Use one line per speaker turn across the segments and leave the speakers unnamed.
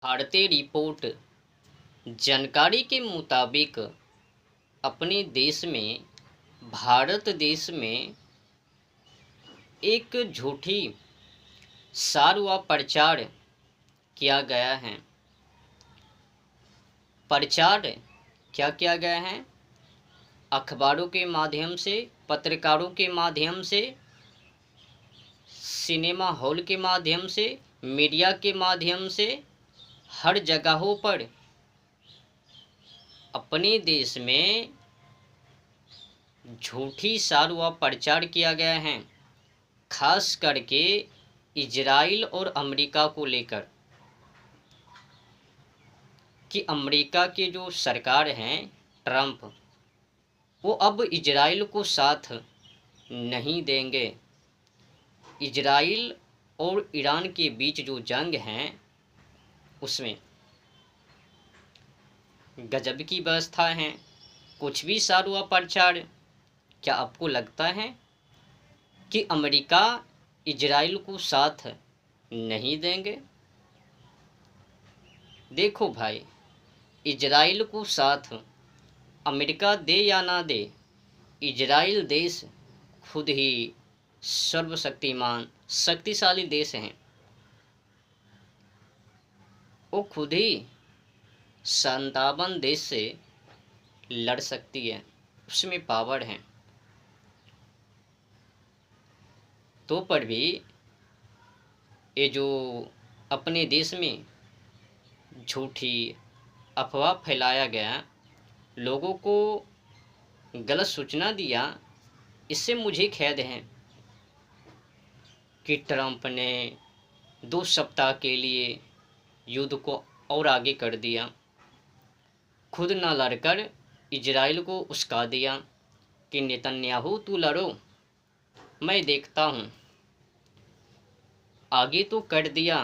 भारतीय रिपोर्ट जानकारी के मुताबिक अपने देश में भारत देश में एक झूठी सार व प्रचार किया गया है। प्रचार क्या किया गया है? अखबारों के माध्यम से, पत्रकारों के माध्यम से, सिनेमा हॉल के माध्यम से, मीडिया के माध्यम से, हर जगहों पर अपने देश में झूठी सार व प्रचार किया गया है, खास करके इजराइल और अमेरिका को लेकर कि अमेरिका के जो सरकार हैं ट्रंप, वो अब इजराइल को साथ नहीं देंगे। इजराइल और ईरान के बीच जो जंग हैं उसमें गजब की व्यवस्था है, कुछ भी सार व प्रचार। क्या आपको लगता है कि अमेरिका इजराइल को साथ नहीं देंगे? देखो भाई, इजराइल को साथ अमेरिका दे या ना दे, इजराइल देश खुद ही सर्वशक्तिमान शक्तिशाली देश हैं। वो खुद ही 57 देश से लड़ सकती है, उसमें पावर है। तो पर भी ये जो अपने देश में झूठी अफवाह फैलाया गया, लोगों को गलत सूचना दिया, इससे मुझे खेद है कि ट्रंप ने 2 सप्ताह के लिए युद्ध को और आगे कर दिया, खुद न लड़कर इजराइल को उस्का दिया कि नेतन्याहू तू लड़ो, मैं देखता हूँ। आगे तो कर दिया,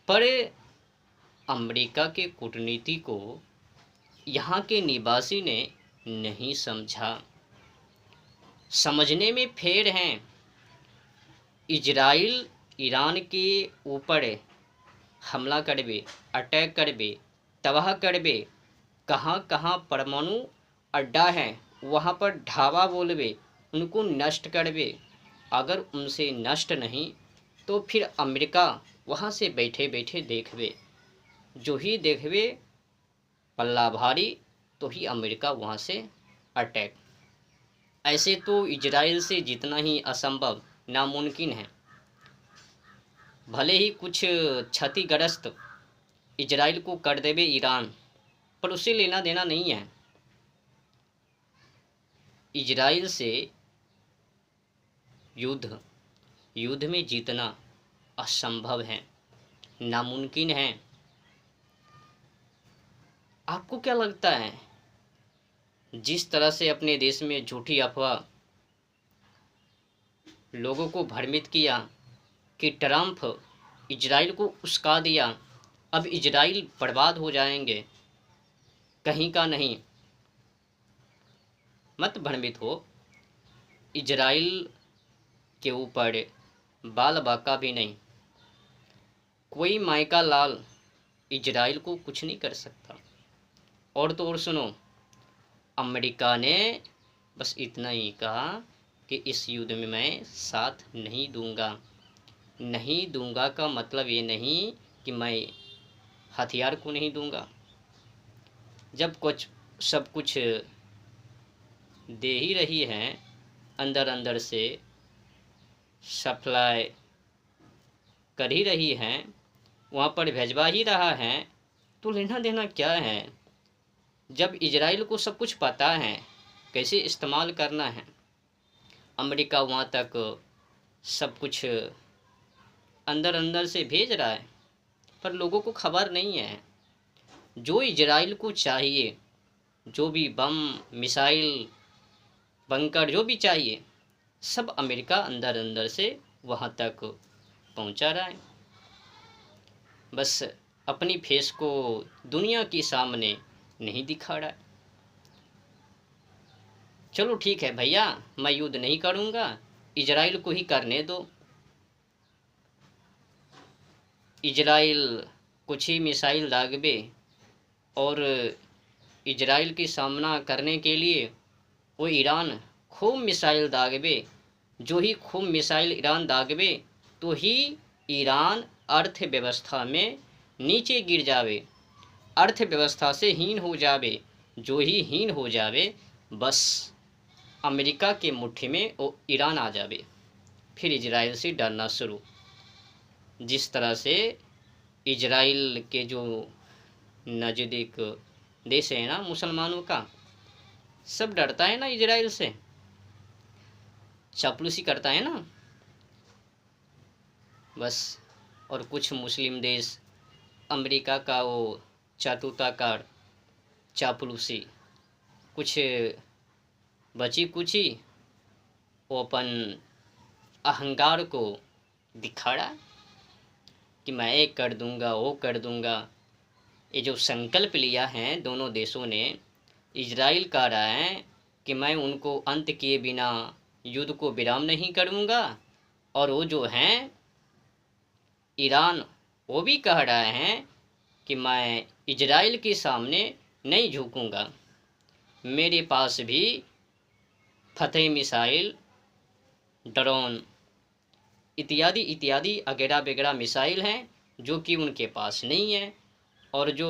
पर अमेरिका के कूटनीति को यहाँ के निवासी ने नहीं समझा। समझने में फेर हैं। इजराइल ईरान के ऊपर हमला करबे, अटैक करबे, तबाह करबे, कहाँ कहाँ परमाणु अड्डा है वहाँ पर ढाबा बोलबे, उनको नष्ट करबे। अगर उनसे नष्ट नहीं तो फिर अमेरिका वहाँ से बैठे बैठे देखबे, जो ही देखबे पल्ला भारी तो ही अमेरिका वहाँ से अटैक। ऐसे तो इजराइल से जितना ही असंभव नामुमकिन है। भले ही कुछ क्षतिग्रस्त इजराइल को कर देवे ईरान, पर उससे लेना देना नहीं है। इजराइल से युद्ध में जीतना असंभव है, नामुमकिन है। आपको क्या लगता है, जिस तरह से अपने देश में झूठी अफवाह लोगों को भ्रमित किया कि ट्रंप इजराइल को उस्का दिया, अब इजराइल बर्बाद हो जाएंगे, कहीं का नहीं, मत भ्रमित हो। इजराइल के ऊपर बाल बाका भी नहीं, कोई मायका लाल इजराइल को कुछ नहीं कर सकता। और तो और सुनो, अमेरिका ने बस इतना ही कहा कि इस युद्ध में मैं साथ नहीं दूंगा। नहीं दूंगा का मतलब ये नहीं कि मैं हथियार को नहीं दूंगा। जब कुछ सब कुछ दे ही रही है, अंदर अंदर से सप्लाई कर ही रही है, वहाँ पर भेजवा ही रहा है, तो लेना देना क्या है? जब इजराइल को सब कुछ पता है कैसे इस्तेमाल करना है, अमेरिका वहाँ तक सब कुछ अंदर अंदर से भेज रहा है, पर लोगों को खबर नहीं है। जो इजराइल को चाहिए, जो भी बम, मिसाइल, बंकर जो भी चाहिए, सब अमेरिका अंदर अंदर से वहाँ तक पहुँचा रहा है। बस अपनी फेस को दुनिया के सामने नहीं दिखा रहा है। चलो ठीक है भैया, मैं युद्ध नहीं करूँगा, इजराइल को ही करने दो। इजराइल कुछ ही मिसाइल दागबे और इजराइल की सामना करने के लिए वो ईरान खूब मिसाइल दागबे। जो ही खूब मिसाइल ईरान दागबे तो ही ईरान अर्थव्यवस्था में नीचे गिर जावे, अर्थव्यवस्था से हीन हो जावे। जो ही हीन हो जावे बस अमेरिका के मुट्ठी में वो ईरान आ जावे, फिर इजराइल से डरना शुरू। जिस तरह से इजराइल के जो नज़दीक देश है ना मुसलमानों का, सब डरता है ना इजराइल से, चापलूसी करता है ना बस। और कुछ मुस्लिम देश अमेरिका का वो चातुताकार चापलूसी, कुछ बची कुची वो अपन अहंकार को दिखाड़ा कि मैं ये कर दूंगा वो कर दूंगा। ये जो संकल्प लिया है दोनों देशों ने, इजराइल कह रहा है कि मैं उनको अंत किए बिना युद्ध को विराम नहीं करूंगा, और वो जो हैं ईरान वो भी कह रहा है कि मैं इजराइल के सामने नहीं झुकूंगा, मेरे पास भी फतेह मिसाइल, ड्रोन इत्यादि इत्यादि अगैरा वगैरह मिसाइल हैं जो कि उनके पास नहीं है। और जो